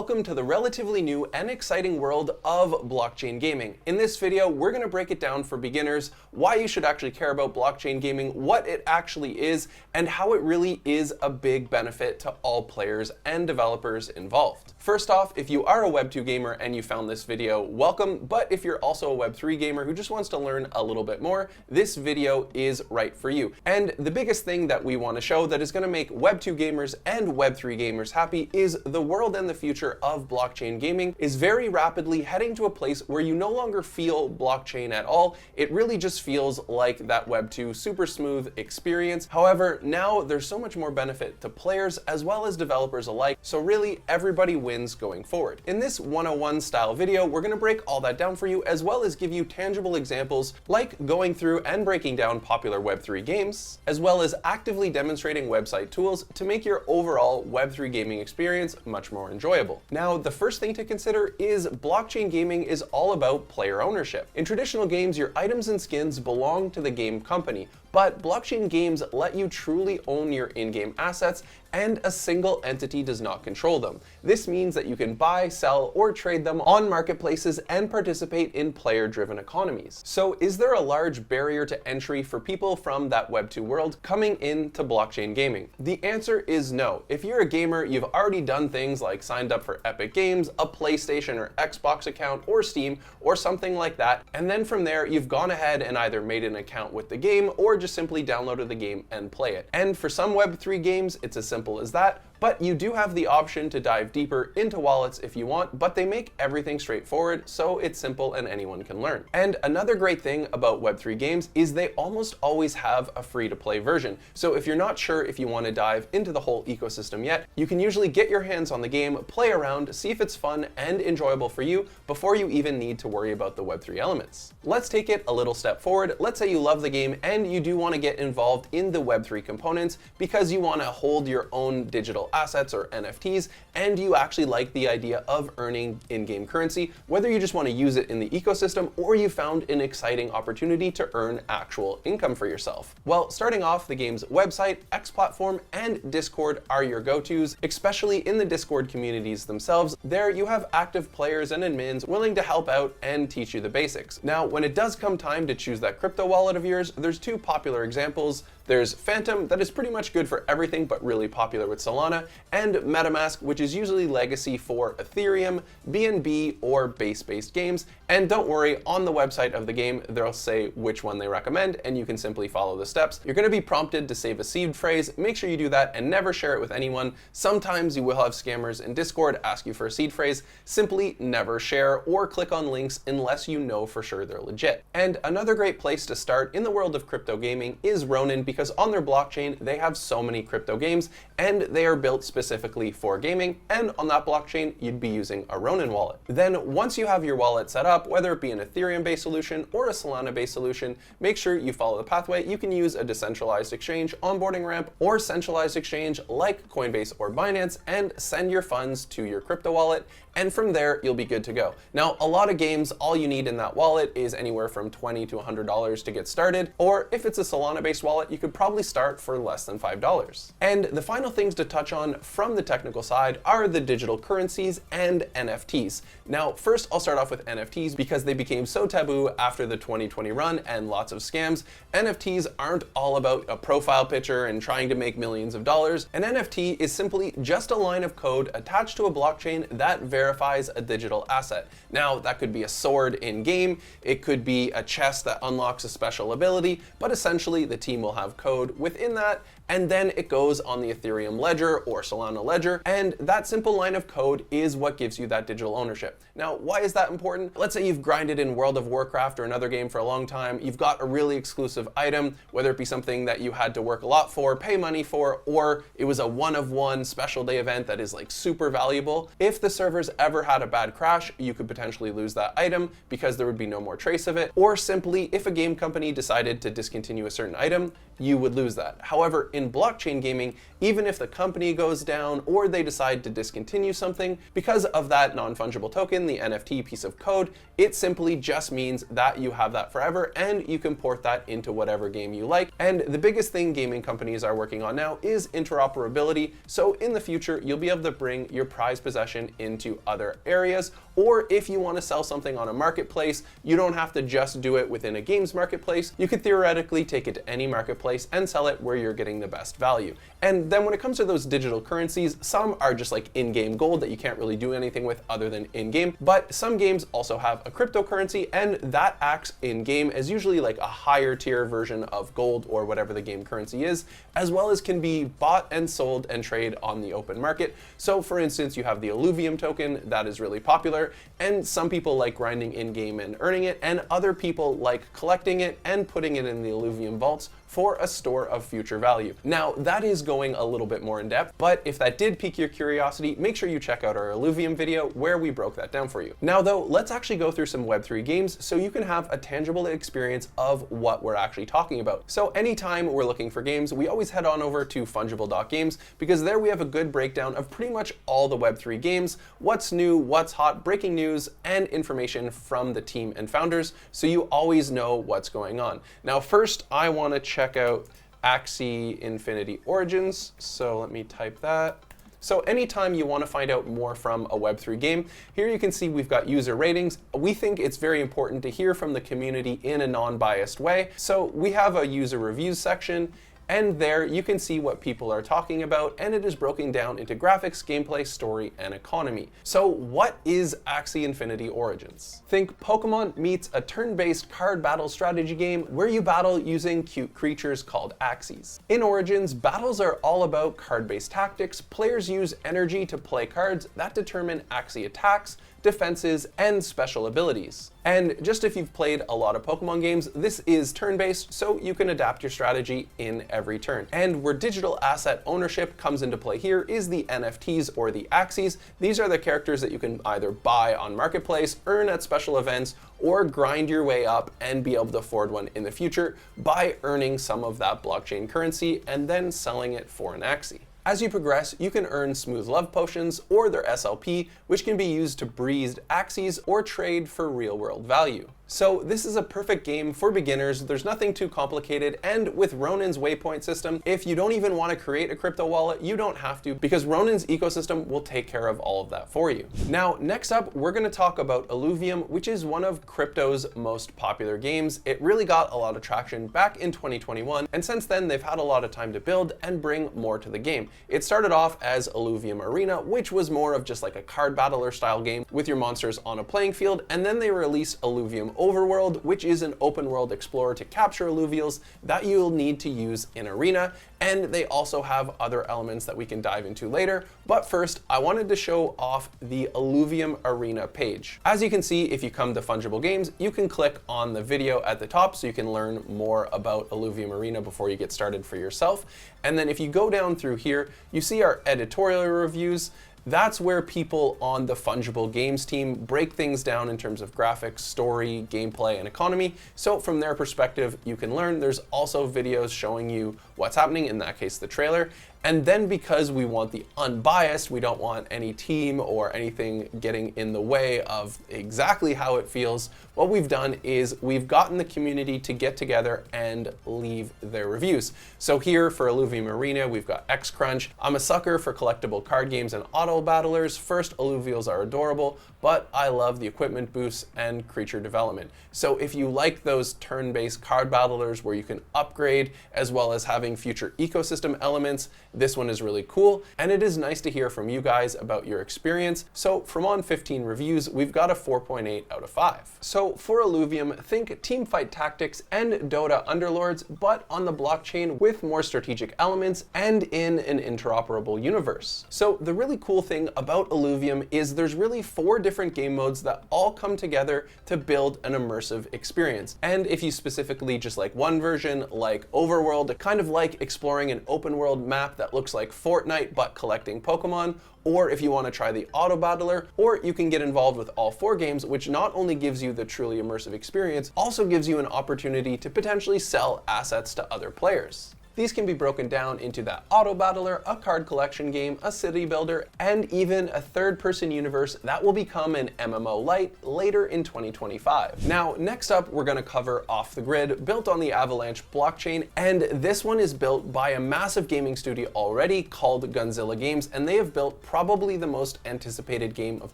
welcome to the relatively new and exciting world of blockchain gaming. In this video, we're going to break it down for beginners, why you should actually care about blockchain gaming, what it actually is, and how it really is a big benefit to all players and developers involved. First off, if you are a Web2 gamer and you found this video, welcome, but if you're also a Web3 gamer who just wants to learn a little bit more, this video is right for you. And the biggest thing that we want to show that is going to make Web2 gamers and Web3 gamers happy is the world and the future of blockchain gaming is very rapidly heading to a place where you no longer feel blockchain at all. It really just feels like that Web2 super smooth experience. However, now there's so much more benefit to players as well as developers alike, so really everybody wins going forward. In this 101 style video, we're going to break all that down for you as well as give you tangible examples like going through and breaking down popular Web3 games, as well as actively demonstrating website tools to make your overall Web3 gaming experience much more enjoyable. Now, the first thing to consider is blockchain gaming is all about player ownership. In traditional games, your items and skins belong to the game company, but blockchain games let you truly own your in-game assets and a single entity does not control them. This means that you can buy, sell, or trade them on marketplaces and participate in player-driven economies. So is there a large barrier to entry for people from that Web2 world coming into blockchain gaming? The answer is no. If you're a gamer, you've already done things like signed up for Epic Games, a PlayStation or Xbox account, or Steam, or something like that, and then from there, you've gone ahead and either made an account with the game or just simply downloaded the game and play it. And for some Web3 games, it's as simple as that, but you do have the option to dive deeper into wallets if you want, but they make everything straightforward, so it's simple and anyone can learn. And another great thing about Web3 games is they almost always have a free-to-play version. So if you're not sure if you want to dive into the whole ecosystem yet, you can usually get your hands on the game, play around, see if it's fun and enjoyable for you before you even need to worry about the Web3 elements. Let's take it a little step forward. Let's say you love the game and you do want to get involved in the Web3 components because you want to hold your own digital assets or NFTs, and you actually like the idea of earning in-game currency, whether you just want to use it in the ecosystem or you found an exciting opportunity to earn actual income for yourself. Well, starting off, the game's website, X platform, and Discord are your go-tos, especially in the Discord communities themselves. There you have active players and admins willing to help out and teach you the basics. Now, when it does come time to choose that crypto wallet of yours, there's two popular examples. There's Phantom, that is pretty much good for everything but really popular with Solana, and MetaMask, which is usually legacy for Ethereum, BNB, or base-based games. And don't worry, on the website of the game, they'll say which one they recommend, and you can simply follow the steps. You're going to be prompted to save a seed phrase. Make sure you do that and never share it with anyone. Sometimes you will have scammers in Discord ask you for a seed phrase. Simply never share or click on links unless you know for sure they're legit. And another great place to start in the world of crypto gaming is Ronin, because on their blockchain, they have so many crypto games and they are built specifically for gaming. And on that blockchain, you'd be using a Ronin wallet. Then once you have your wallet set up, whether it be an Ethereum-based solution or a Solana-based solution, make sure you follow the pathway. You can use a decentralized exchange onboarding ramp or centralized exchange like Coinbase or Binance and send your funds to your crypto wallet. And from there, you'll be good to go. Now, a lot of games, all you need in that wallet is anywhere from $20 to $100 to get started. Or if it's a Solana-based wallet, you could probably start for less than $5. And the final things to touch on from the technical side are the digital currencies and NFTs. Now, first, I'll start off with NFTs because they became so taboo after the 2020 run and lots of scams. NFTs aren't all about a profile picture and trying to make millions of dollars. An NFT is simply just a line of code attached to a blockchain that verifies a digital asset. Now, that could be a sword in game, it could be a chest that unlocks a special ability, but essentially the team will have code within that, and then it goes on the Ethereum ledger or Solana ledger, and that simple line of code is what gives you that digital ownership. Now, why is that important? Let's say you've grinded in World of Warcraft or another game for a long time, you've got a really exclusive item, whether it be something that you had to work a lot for, pay money for, or it was a one-of-one special day event that is like super valuable. If the servers ever had a bad crash, you could potentially lose that item because there would be no more trace of it, or simply if a game company decided to discontinue a certain item, you would lose that. However, in blockchain gaming, even if the company goes down or they decide to discontinue something, because of that non-fungible token, the NFT piece of code, it simply just means that you have that forever and you can port that into whatever game you like. And the biggest thing gaming companies are working on now is interoperability. So in the future, you'll be able to bring your prized possession into other areas, or if you want to sell something on a marketplace, you don't have to just do it within a games marketplace. You could theoretically take it to any marketplace and sell it where you're getting the best value. And then when it comes to those digital currencies, some are just like in-game gold that you can't really do anything with other than in-game, but some games also have a cryptocurrency, and that acts in-game as usually like a higher tier version of gold or whatever the game currency is, as well as can be bought and sold and trade on the open market. So for instance, you have the Illuvium token that is really popular, and some people like grinding in-game and earning it, and other people like collecting it and putting it in the Illuvium vaults for a store of future value. Now, that is going a little bit more in depth, but if that did pique your curiosity, make sure you check out our Illuvium video where we broke that down for you. Now though, let's actually go through some Web3 games so you can have a tangible experience of what we're actually talking about. So anytime we're looking for games, we always head on over to fungible.games, because there we have a good breakdown of pretty much all the Web3 games, what's new, what's hot, breaking news, and information from the team and founders, so you always know what's going on. Now first, I want to check out Axie Infinity Origins, so let me type that. So anytime you want to find out more from a Web3 game, here you can see we've got user ratings. We think it's very important to hear from the community in a non-biased way. So we have a user reviews section, and there you can see what people are talking about, and it is broken down into graphics, gameplay, story, and economy. So what is Axie Infinity Origins? Think Pokemon meets a turn-based card battle strategy game where you battle using cute creatures called Axies. In Origins, battles are all about card-based tactics. Players use energy to play cards that determine Axie attacks, defenses, and special abilities. And just if you've played a lot of Pokemon games, this is turn-based, so you can adapt your strategy in every turn. And where digital asset ownership comes into play here is the NFTs, or the Axies. These are the characters that you can either buy on Marketplace, earn at special events, or grind your way up and be able to afford one in the future by earning some of that blockchain currency and then selling it for an Axie. As you progress, you can earn Smooth Love Potions or their SLP, which can be used to breed Axies or trade for real-world value. So this is a perfect game for beginners. There's nothing too complicated, and with Ronin's waypoint system, if you don't even want to create a crypto wallet, you don't have to, because Ronin's ecosystem will take care of all of that for you. Now, next up, we're going to talk about Illuvium, which is one of crypto's most popular games. It really got a lot of traction back in 2021, and since then they've had a lot of time to build and bring more to the game. It started off as Illuvium Arena, which was more of just like a card battler style game with your monsters on a playing field, and then they released Illuvium Overworld, which is an open world explorer to capture alluvials that you'll need to use in Arena, and they also have other elements that we can dive into later. But first, I wanted to show off the Illuvium Arena page. As you can see, if you come to Fungible Games, you can click on the video at the top so you can learn more about Illuvium Arena before you get started for yourself. And then if you go down through here, you see our editorial reviews. That's where people on the Fungible Games team break things down in terms of graphics, story, gameplay, and economy. So from their perspective, you can learn. There's also videos showing you what's happening, in that case, the trailer. And then because we want the unbiased, we don't want any team or anything getting in the way of exactly how it feels, what we've done is we've gotten the community to get together and leave their reviews. So here for Illuvium Arena, we've got XCrunch. I'm a sucker for collectible card games and auto battlers. First, alluvials are adorable, but I love the equipment boosts and creature development. So if you like those turn-based card battlers where you can upgrade, as well as having future ecosystem elements, this one is really cool, and it is nice to hear from you guys about your experience. So from on 15 reviews, we've got a 4.8 out of 5. So for Illuvium, think teamfight tactics and Dota Underlords, but on the blockchain with more strategic elements and in an interoperable universe. So the really cool thing about Illuvium is there's really 4 different game modes that all come together to build an immersive experience. And if you specifically just like one version, like Overworld, kind of like exploring an open world map that looks like Fortnite but collecting Pokemon, or if you want to try the Auto Battler, or you can get involved with all 4 games, which not only gives you the truly immersive experience, also gives you an opportunity to potentially sell assets to other players. these can be broken down into that auto battler, a card collection game, a city builder, and even a third-person universe that will become an MMO Lite later in 2025. Now, next up, we're going to cover Off the Grid, built on the Avalanche blockchain, and this one is built by a massive gaming studio already called Gunzilla Games, and they have built probably the most anticipated game of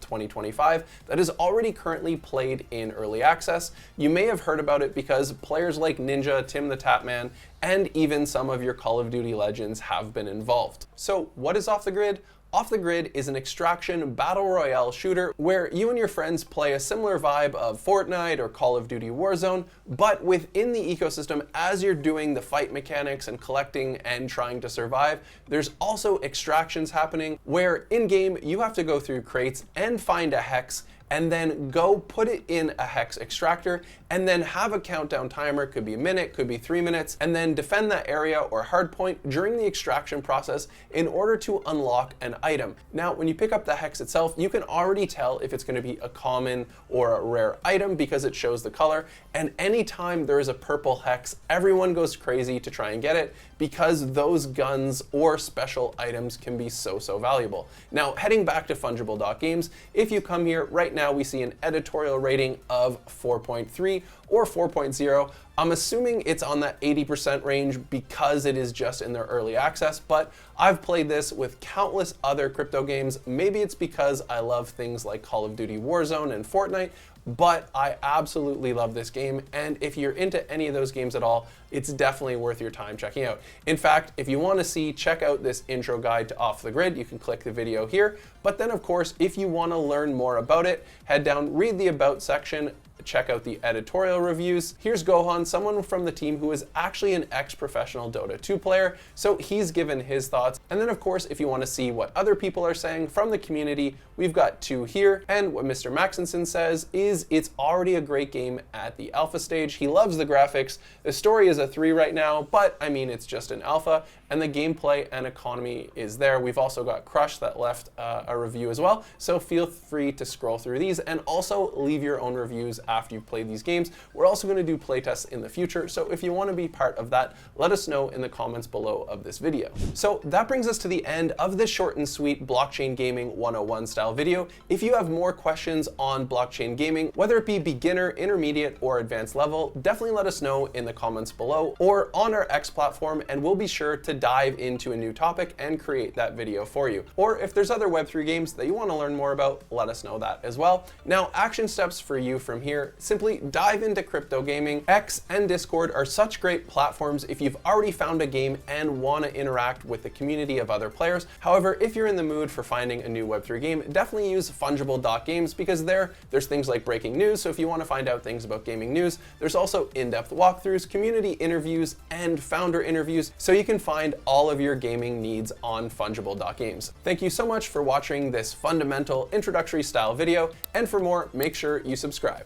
2025 that is already currently played in early access. You may have heard about it because players like Ninja, Tim the Tatman, and even some of your Call of Duty legends have been involved. So what is Off the Grid? Off the Grid is an extraction battle royale shooter where you and your friends play a similar vibe of Fortnite or Call of Duty Warzone, but within the ecosystem, as you're doing the fight mechanics and collecting and trying to survive, there's also extractions happening where in-game you have to go through crates and find a hex and then go put it in a hex extractor and then have a countdown timer, could be a minute, could be 3 minutes, and then defend that area or hardpoint during the extraction process in order to unlock an item. Now, when you pick up the hex itself, you can already tell if it's going to be a common or a rare item because it shows the color, and anytime there is a purple hex, everyone goes crazy to try and get it because those guns or special items can be so valuable. Now, heading back to Funjible.games, if you come here, right now we see an editorial rating of 4.3 or 4.0. I'm assuming it's on that 80% range because it is just in their early access, but I've played this with countless other crypto games. Maybe it's because I love things like Call of Duty Warzone and Fortnite, but I absolutely love this game, and if you're into any of those games at all, it's definitely worth your time checking out. In fact, if you want to see, check out this intro guide to Off the Grid. You can click the video here, but then of course, if you want to learn more about it, head down, read the About section, check out the editorial reviews. Here's Gohan, someone from the team who is actually an ex-professional Dota 2 player, so he's given his thoughts. And then of course, if you want to see what other people are saying from the community, we've got two here. And what Mr. Maxenson says is it's already a great game at the alpha stage. He loves the graphics. The story is a 3 right now, but I mean, it's just an alpha, and the gameplay and economy is there. We've also got Crush that left a review as well, so feel free to scroll through these and also leave your own reviews after you've played these games. We're also going to do playtests in the future, so if you want to be part of that, let us know in the comments below of this video. So that brings us to the end of this short and sweet blockchain gaming 101 style video. If you have more questions on blockchain gaming, whether it be beginner, intermediate, or advanced level, definitely let us know in the comments below or on our X platform, and we'll be sure to dive into a new topic and create that video for you. Or if there's other Web3 games that you want to learn more about, let us know that as well. Now, action steps for you from here: simply dive into crypto gaming. X and Discord are such great platforms if you've already found a game and want to interact with the community of other players. However, if you're in the mood for finding a new Web3 game, definitely use Funjible.games because there's things like breaking news. So if you want to find out things about gaming news, there's also in-depth walkthroughs, community interviews, and founder interviews, so you can find all of your gaming needs on Funjible.games. Thank you so much for watching this fundamental introductory style video, and for more, make sure you subscribe.